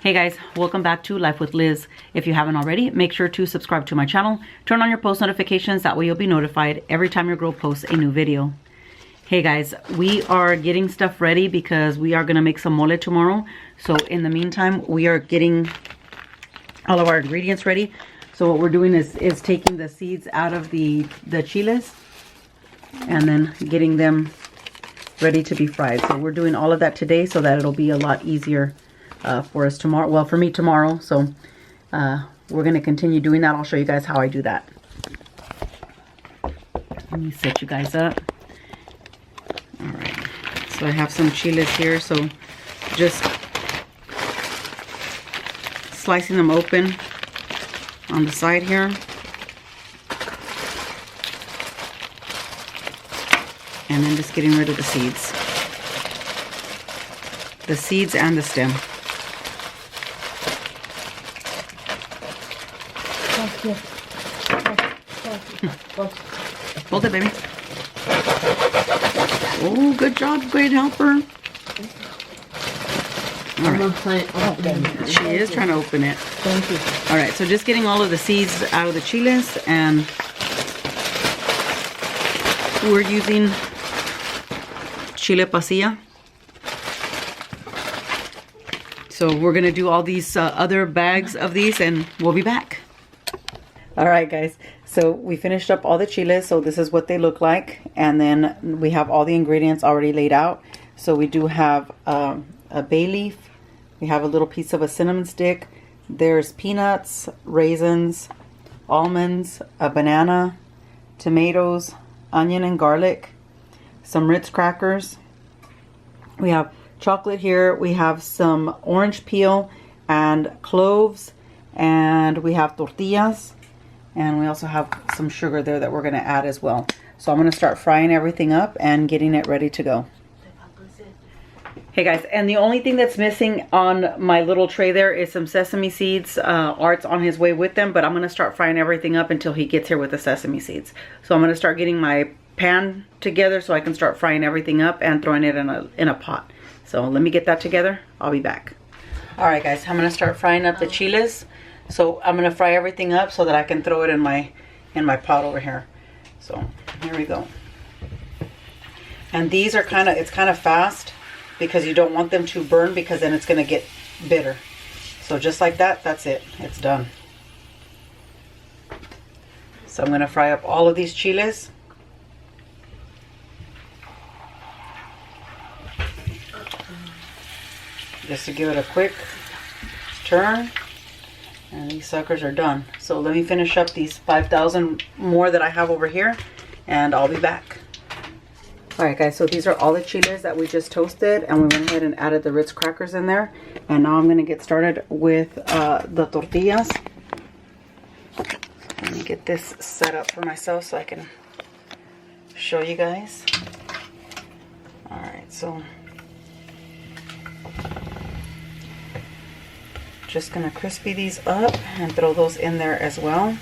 Hey guys, welcome back to Life with Liz. If you haven't already, make sure to subscribe to my channel, turn on your post notifications, that way you'll be notified every time your girl posts a new video. Hey guys, we are getting stuff ready because we are going to make some mole tomorrow. So in the meantime, we are getting all of our ingredients ready. So what we're doing is taking the seeds out of the chiles and then getting them ready to be fried. So we're doing all of that today so that it'll be a lot easier for us tomorrow. Well, for me tomorrow. So we're going to continue doing that. I'll show you guys how I do that. Let me set you guys up. All right. So I have some chiles here. So just slicing them open on the side here. And then just getting rid of the seeds. The seeds and the stem. Hold it, baby. Oh, good job, great helper. All right. She is trying to open it. Thank you. All right, so just getting all of the seeds out of the chiles, and we're using chile pasilla. So we're gonna do all these other bags of these, and we'll be back. All right, guys. So we finished up all the chiles. So this is what they look like, and then we have all the ingredients already laid out. So we do have a bay leaf. We have a little piece of a cinnamon stick. There's peanuts, raisins, almonds, a banana, tomatoes, onion and garlic, some Ritz crackers. We have chocolate here. We have some orange peel and cloves, and we have tortillas, and we also have some sugar there that we're going to add as well. So I'm going to start frying everything up and getting it ready to go. Hey guys, and the only thing that's missing on my little tray there is some sesame seeds. Art's on his way with them, but I'm going to start frying everything up until he gets here with the sesame seeds. So I'm going to start getting my pan together so I can start frying everything up and throwing it in a pot. So let me get that together. I'll be back. All right guys, I'm going to start frying up the chiles. So I'm going to fry everything up so that I can throw it in my pot over here. So here we go. And these are it's kind of fast, because you don't want them to burn, because then it's going to get bitter. So just like that, that's it. It's done. So I'm going to fry up all of these chiles. Just to give it a quick turn. And these suckers are done. So let me finish up these 5,000 more that I have over here, and I'll be back. Alright guys, so these are all the chiles that we just toasted, and we went ahead and added the Ritz crackers in there. And now I'm going to get started with the tortillas. Let me get this set up for myself so I can show you guys. Alright, so just going to crispy these up and throw those in there as well.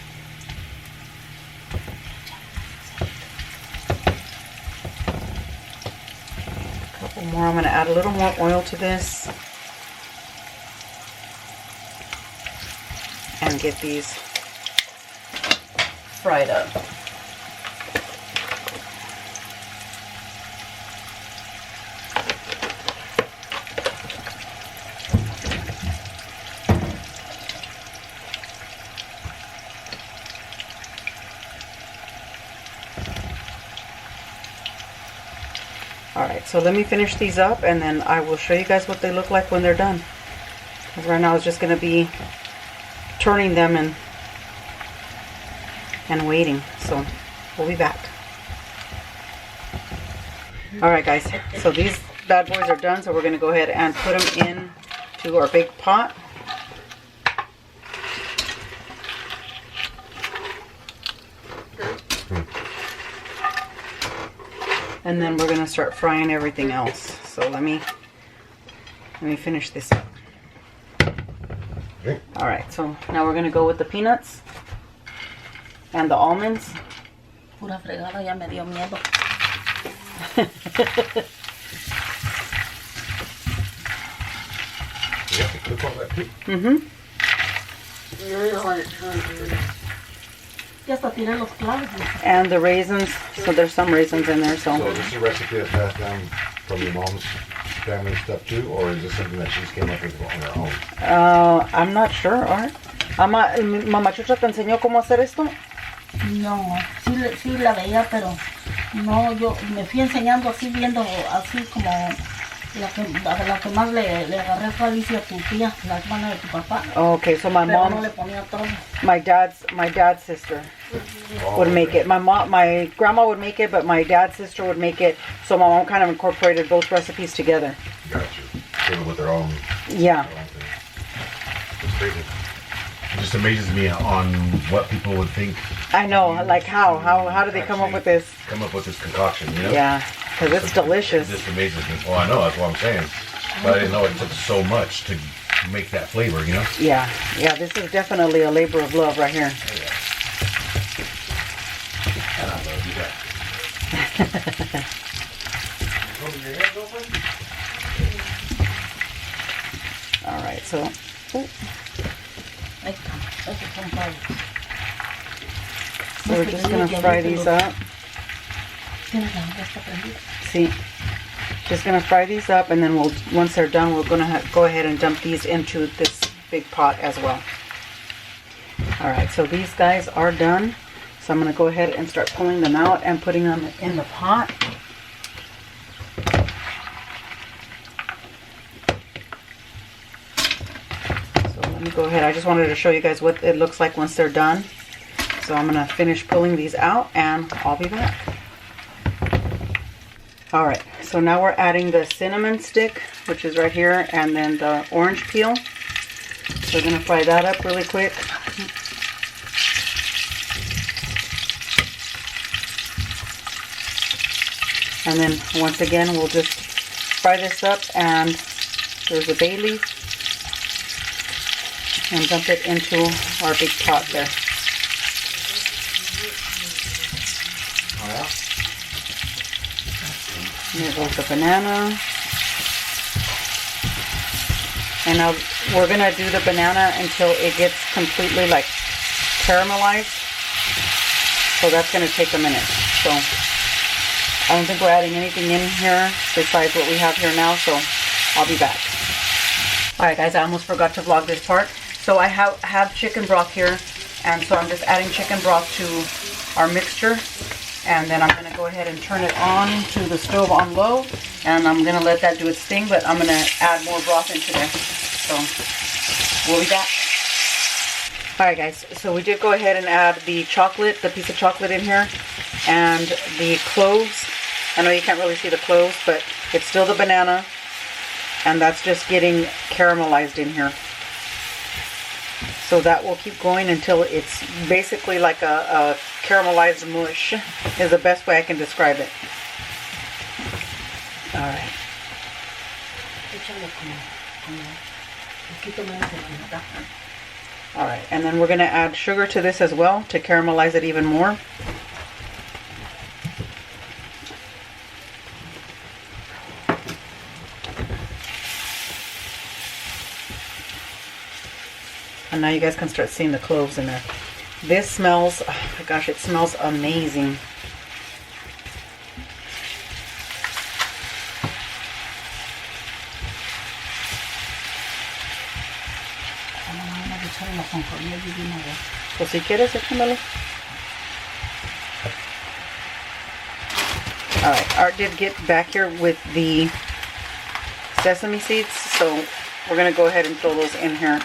More. I'm going to add a little more oil to this and get these fried up. Alright, so let me finish these up, and then I will show you guys what they look like when they're done. Because right now it's just going to be turning them and waiting. So we'll be back. Alright guys, so these bad boys are done, so we're going to go ahead and put them in to our big pot. And then we're going to start frying everything else. So let me finish this up. Alright, so now we're going to go with the peanuts and the almonds. Pura fregada, ya me dio miedo. took all that too. Mm-hmm. Ya hasta tiré los clavos. And the raisins. So there's some raisins in there. So is this a recipe that's passed down from your mom's family stuff too, or is this something that she's came up with on her own? I'm not sure, Art. Mamá Chucha te enseñó cómo hacer esto. No, sí la veía, pero no, yo me fui enseñando así, viendo así como la que más le agarré fue Alicia, tu tía, la hermana de tu papá. Okay, so my Pero mom, no le ponía todo. my dad's sister would make it. My grandma would make it, but my dad's sister would make it. So my mom kind of incorporated both recipes together. Gotcha. So with their own. Yeah. Their own thing. It's crazy. It just amazes me on what people would think. I know, like how do they come up with this? Come up with this concoction, you know? Yeah, because it's delicious. It just amazes me. Well, I know, that's what I'm saying. But I didn't know it took so much to make that flavor, you know? Yeah, this is definitely a labor of love right here. Oh, yeah. And I love you that. All right, so Ahí está, esos son clavos. we're just gonna fry these up. Tienes la olla está prendida. See, just gonna fry these up, and then once they're done, we're gonna go ahead and dump these into this big pot as well. All right, so these guys are done. So I'm gonna go ahead and start pulling them out and putting them in the pot. So let me go ahead. I just wanted to show you guys what it looks like once they're done. So I'm gonna finish pulling these out, and I'll be back. All right, so now we're adding the cinnamon stick, which is right here, and then the orange peel. So we're gonna fry that up really quick. And then once again, we'll just fry this up, and there's a bay leaf, and dump it into our big pot there. There goes the banana. And now we're gonna do the banana until it gets completely like caramelized. So that's gonna take a minute. So I don't think we're adding anything in here besides what we have here now, so I'll be back. Alright guys, I almost forgot to vlog this part. So I have chicken broth here, and so I'm just adding chicken broth to our mixture. And then I'm going to go ahead and turn it on to the stove on low, and I'm going to let that do its thing, but I'm going to add more broth into there. So we'll be back. Alright guys, so we did go ahead and add the chocolate, the piece of chocolate in here, and the cloves. I know you can't really see the cloves, but it's still the banana, and that's just getting caramelized in here. So that will keep going until it's basically like a caramelized mush, is the best way I can describe it. Alright. Alright, and then we're going to add sugar to this as well to caramelize it even more. And now you guys can start seeing the cloves in there. This smells, oh my gosh, it smells amazing. Pues si quieres, échamelo. Alright, Art did get back here with the sesame seeds, so we're going to go ahead and throw those in here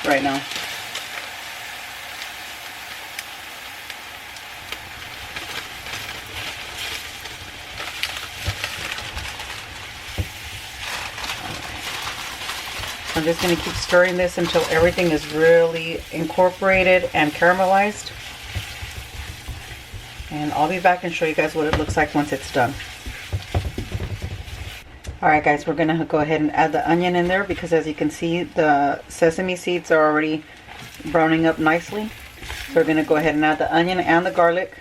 right now. I'm just going to keep stirring this until everything is really incorporated and caramelized. And I'll be back and show you guys what it looks like once it's done. Alright guys, we're going to go ahead and add the onion in there, because as you can see, the sesame seeds are already browning up nicely. So we're going to go ahead and add the onion and the garlic.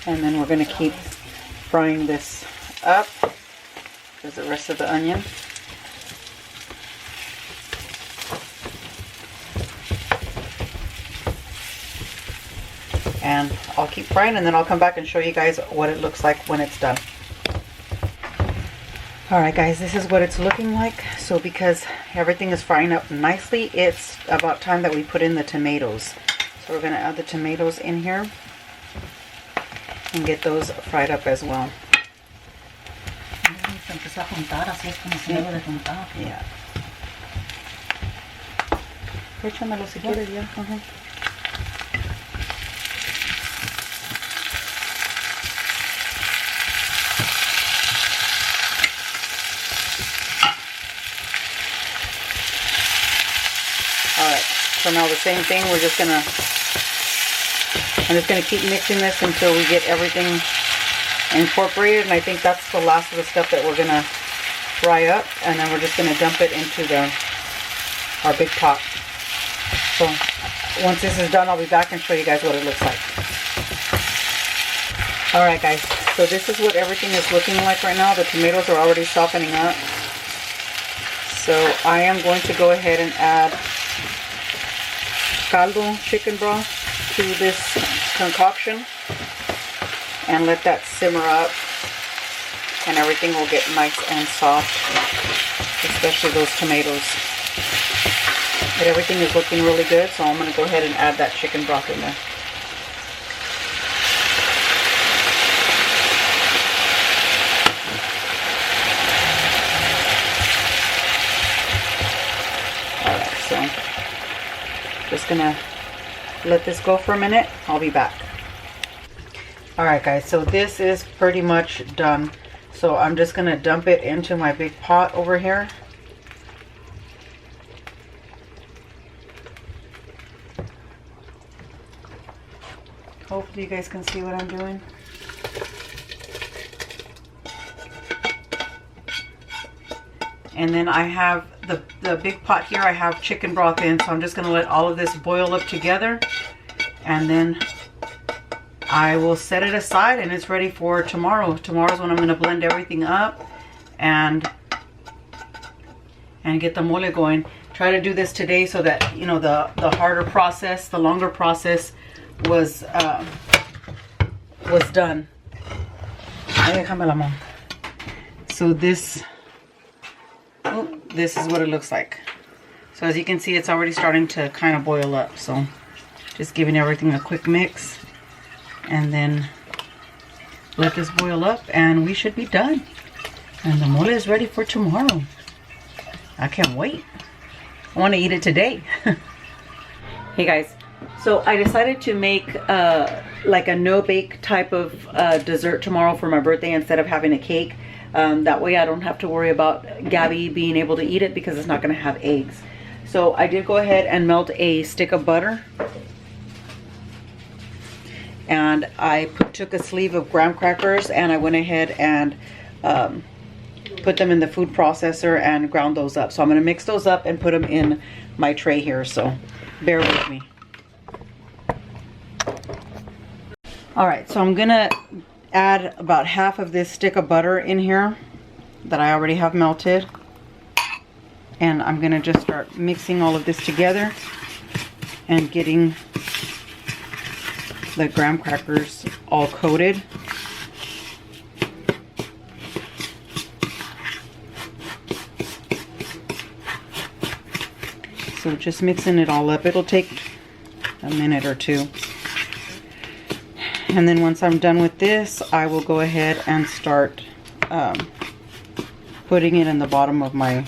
And then we're going to keep frying this up. There's the rest of the onion. And I'll keep frying, and then I'll come back and show you guys what it looks like when it's done. Alright guys, this is what it's looking like. So because everything is frying up nicely, it's about time that we put in the tomatoes. So we're going to add the tomatoes in here and get those fried up as well. Yeah. Échamelo si quieres ya. Alright, so now the same thing, I'm just gonna keep mixing this until we get everything incorporated, and I think that's the last of the stuff that we're gonna fry up, and then we're just gonna dump it into our big pot. So once this is done, I'll be back and show you guys what it looks like. Alright guys, so this is what everything is looking like right now. The tomatoes are already softening up. So I am going to go ahead and add caldo chicken broth to this concoction and let that simmer up, and everything will get nice and soft, especially those tomatoes. But everything is looking really good, so I'm going to go ahead and add that chicken broth in there. Alright, so just gonna let this go for a minute. I'll be back. Alright guys, so this is pretty much done. So I'm just gonna dump it into my big pot over here. Hopefully you guys can see what I'm doing. And then I have the big pot here, I have chicken broth in, so I'm just going to let all of this boil up together, and then I will set it aside, and it's ready for tomorrow. Tomorrow's when I'm going to blend everything up and get the mole going. Try to do this today so that, you know, the harder process, the longer process was done. So this is what it looks like. So as you can see, it's already starting to kind of boil up. So just giving everything a quick mix, and then let this boil up, and we should be done. And the mole is ready for tomorrow. I can't wait. I want to eat it today. Hey guys, so I decided to make like a no-bake type of dessert tomorrow for my birthday instead of having a cake. That way I don't have to worry about Gabby being able to eat it because it's not going to have eggs. So I did go ahead and melt a stick of butter. And I took a sleeve of graham crackers, and I went ahead and put them in the food processor and ground those up. So I'm going to mix those up and put them in my tray here. So bear with me. Alright, so I'm going to add about half of this stick of butter in here that I already have melted, and I'm gonna just start mixing all of this together and getting the graham crackers all coated. So just mixing it all up. It'll take a minute or two. And then once I'm done with this, I will go ahead and start putting it in the bottom of my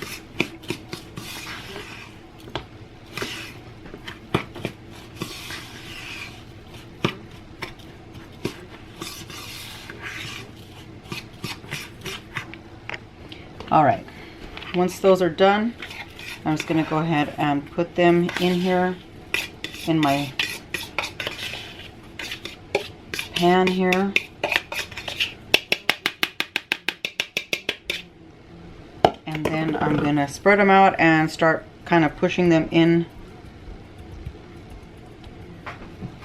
Alright, once those are done, I'm just going to go ahead and put them in here in my pan here. And then I'm going to spread them out and start kind of pushing them in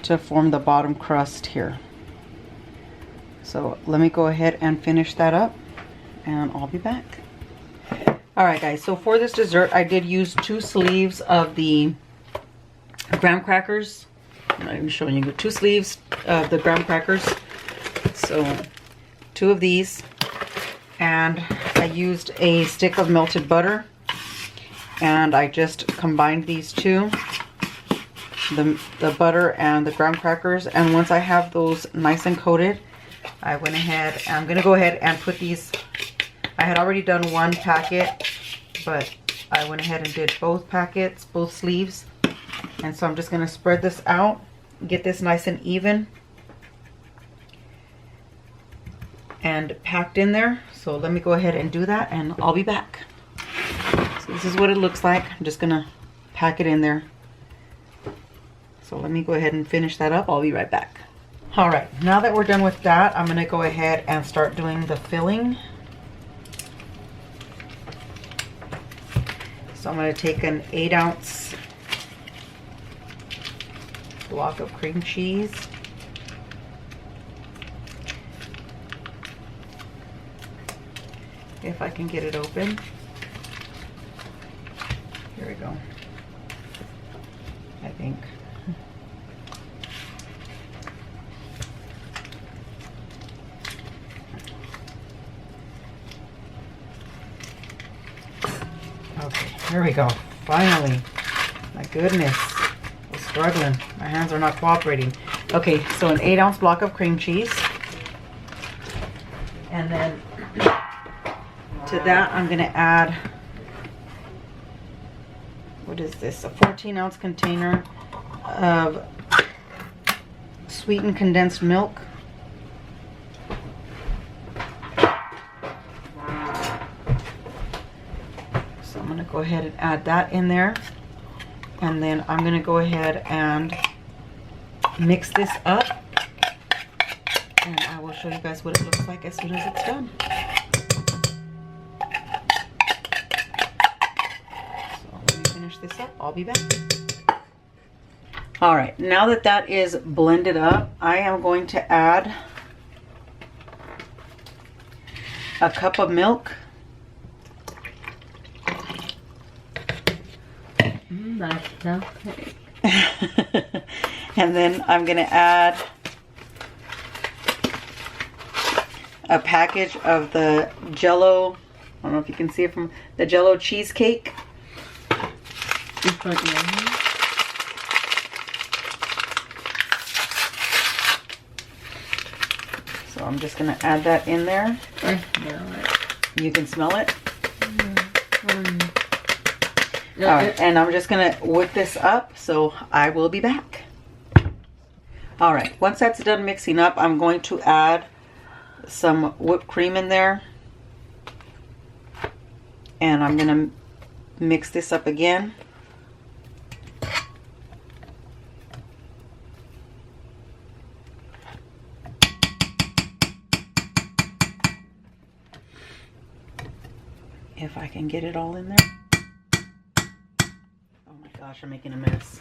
to form the bottom crust here. So let me go ahead and finish that up. and I'll be back. All right, guys, so for this dessert, I did use 2 sleeves of the graham crackers. I'm not even showing you. 2 sleeves of the graham crackers. So 2 of these. And I used a stick of melted butter. And I just combined these two. The butter and the graham crackers. And once I have those nice and coated, I went ahead. I'm going to go ahead and put these. I had already done 1 packet, but I went ahead and did both packets, both sleeves. And so I'm just going to spread this out, get this nice and even and packed in there. So let me go ahead and do that and I'll be back. So this is what it looks like. I'm just going to pack it in there. So let me go ahead and finish that up. I'll be right back. All right, now that we're done with that, I'm going to go ahead and start doing the filling. So I'm going to take an 8-ounce block of cream cheese. If I can get it open. Here we go. I think. Okay, here we go. Finally. My goodness. I'm struggling. My hands are not cooperating. Okay, so an 8-ounce block of cream cheese. And then to that I'm going to add, what is this? A 14-ounce container of sweetened condensed milk. So I'm going to go ahead and add that in there. And then I'm going to go ahead and mix this up. And I will show you guys what it looks like as soon as it's done. So let me finish this up. I'll be back. All right, now that that is blended up, I am going to add a cup of milk. And then I'm going to add a package of the Jello, I don't know if you can see it from the Jello cheesecake. So I'm just going to add that in there. You can smell it? All right, and I'm just going to whip this up, so I will be back. All right, once that's done mixing up, I'm going to add some whipped cream in there. And I'm going to mix this up again. If I can get it all in there. Oh my gosh, I'm making a mess.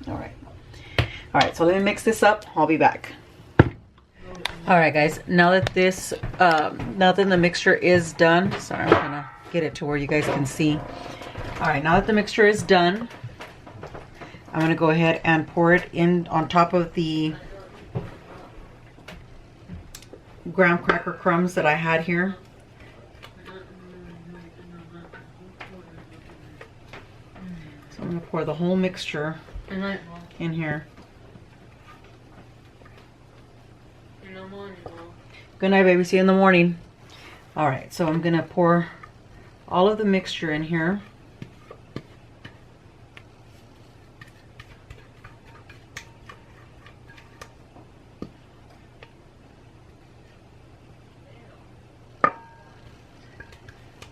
All right. All right, so let me mix this up. I'll be back. All right, guys. Now that this, now that the mixture is done. Sorry, I'm gonna get it to where you guys can see. All right, now that the mixture is done, I'm gonna go ahead and pour it in on top of the graham cracker crumbs that I had here. So I'm gonna pour the whole mixture in here. Good night, baby. See you in the morning. All right, so I'm gonna pour all of the mixture in here.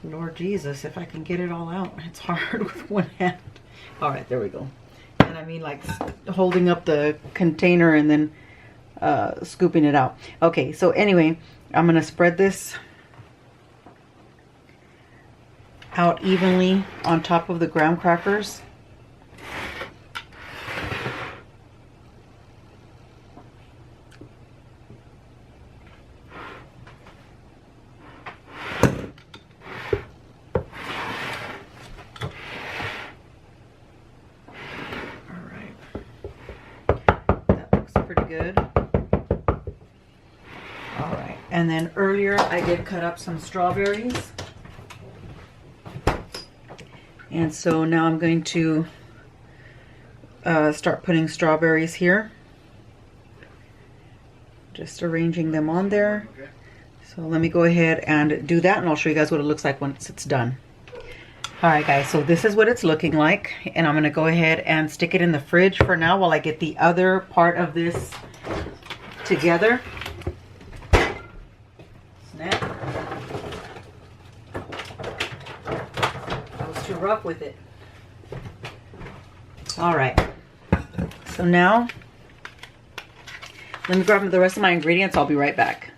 Lord Jesus, if I can get it all out. It's hard with one hand. All right, there we go. And I mean, like holding up the container and then scooping it out. Okay, so anyway, I'm gonna spread this out evenly on top of the graham crackers. good. All right, and then earlier I did cut up some strawberries. And so now I'm going to start putting strawberries here. Just arranging them on there. So let me go ahead and do that, and I'll show you guys what it looks like once it's done. All right, guys, so this is what it's looking like, and I'm gonna go ahead and stick it in the fridge for now while I get the other part of this together. Snap. I was too rough with it. All right, so now let me grab the rest of my ingredients. I'll be right back.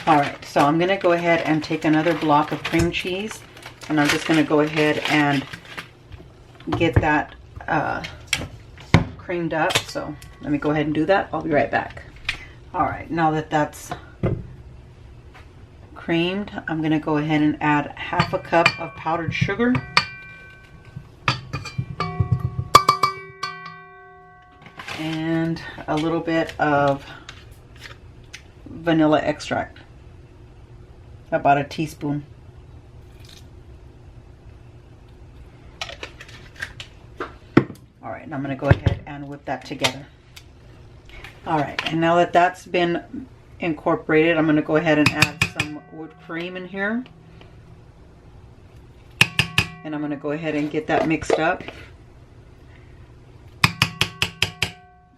All right, so I'm gonna go ahead and take another block of cream cheese, and I'm just gonna go ahead and get that creamed up. So let me go ahead and do that. I'll be right back. All right, now that that's creamed, I'm gonna go ahead and add half a cup of powdered sugar. And a little bit of vanilla extract, about a teaspoon. All right, and I'm going to go ahead and whip that together. All right, and now that that's been incorporated, I'm going to go ahead and add some whipped cream in here. And I'm going to go ahead and get that mixed up.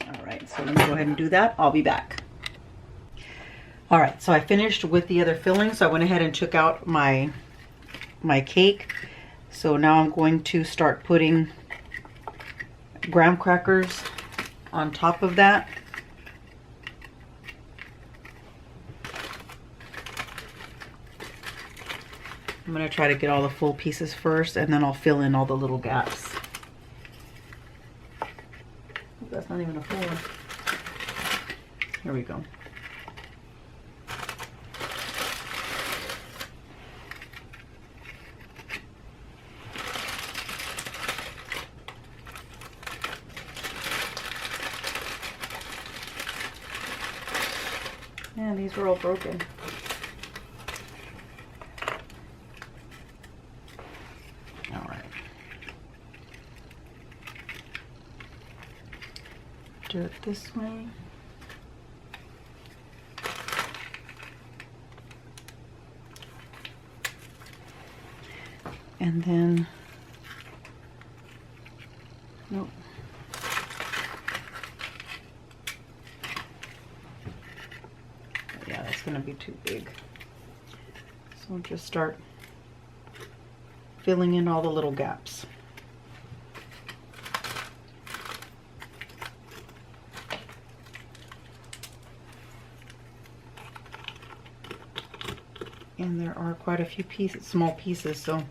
All right, so let me go ahead and do that. I'll be back. All right, so I finished with the other filling, so I went ahead and took out my cake. So now I'm going to start putting graham crackers on top of that. I'm going to try to get all the full pieces first, and then I'll fill in all the little gaps. That's not even a full one. Here we go. Man, these are all broken. All right. Do it this way. And then, nope. Yeah, that's gonna be too big. So just start filling in all the little gaps. And there are quite a few pieces, small pieces, so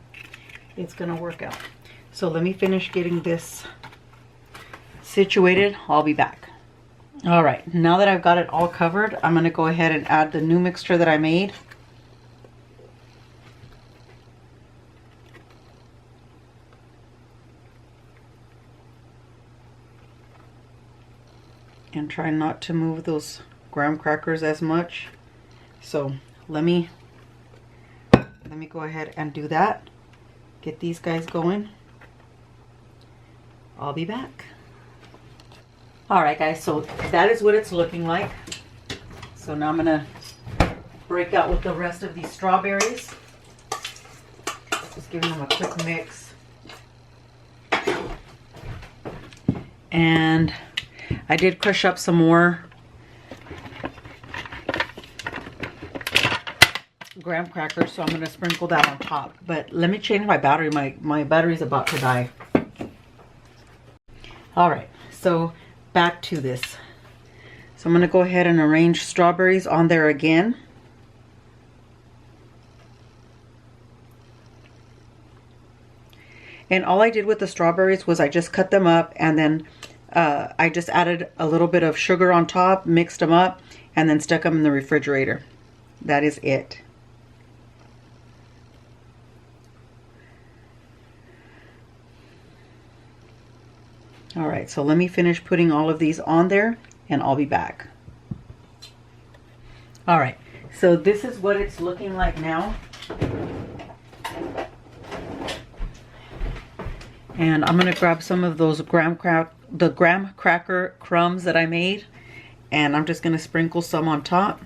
it's gonna work out. So let me finish getting this situated. I'll be back. All right, now that I've got it all covered, I'm gonna go ahead and add the new mixture that I made. And try not to move those graham crackers as much. So let me go ahead and do that. Get these guys going. I'll be back. All right, guys, so that is what it's looking like. So now I'm gonna break out with the rest of these strawberries. Just giving them a quick mix. And I did crush up some more graham crackers, so I'm going to sprinkle that on top. But let me change my battery. My battery's about to die. All right, so back to this. So I'm going to go ahead and arrange strawberries on there again. And all I did with the strawberries was I just cut them up, and then I just added a little bit of sugar on top, mixed them up, and then stuck them in the refrigerator. That is it. All right, so let me finish putting all of these on there, and I'll be back. All right, so this is what it's looking like now. And I'm gonna grab some of those graham cracker crumbs that I made, and I'm just gonna sprinkle some on top.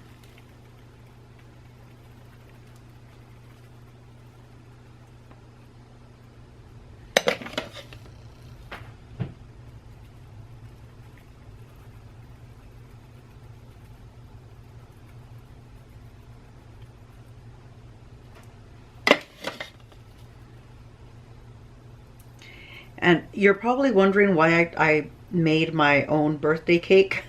And you're probably wondering why I made my own birthday cake.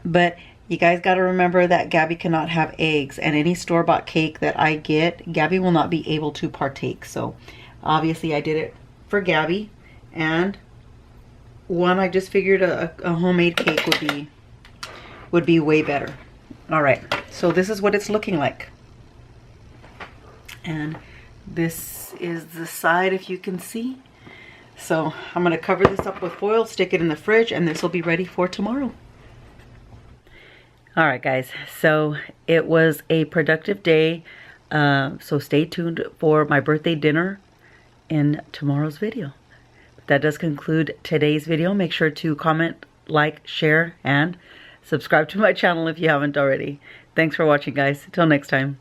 But you guys got to remember that Gabby cannot have eggs, and any store-bought cake that I get, Gabby will not be able to partake. So obviously I did it for Gabby, and one, I just figured a homemade cake would be way better. All right, so this is what it's looking like. And this is the side, if you can see. So I'm going to cover this up with foil, stick it in the fridge, and this will be ready for tomorrow. All right, guys, so it was a productive day. So stay tuned for my birthday dinner in tomorrow's video. That does conclude today's video. Make sure to comment, like, share, and subscribe to my channel if you haven't already. Thanks for watching, guys. Till next time.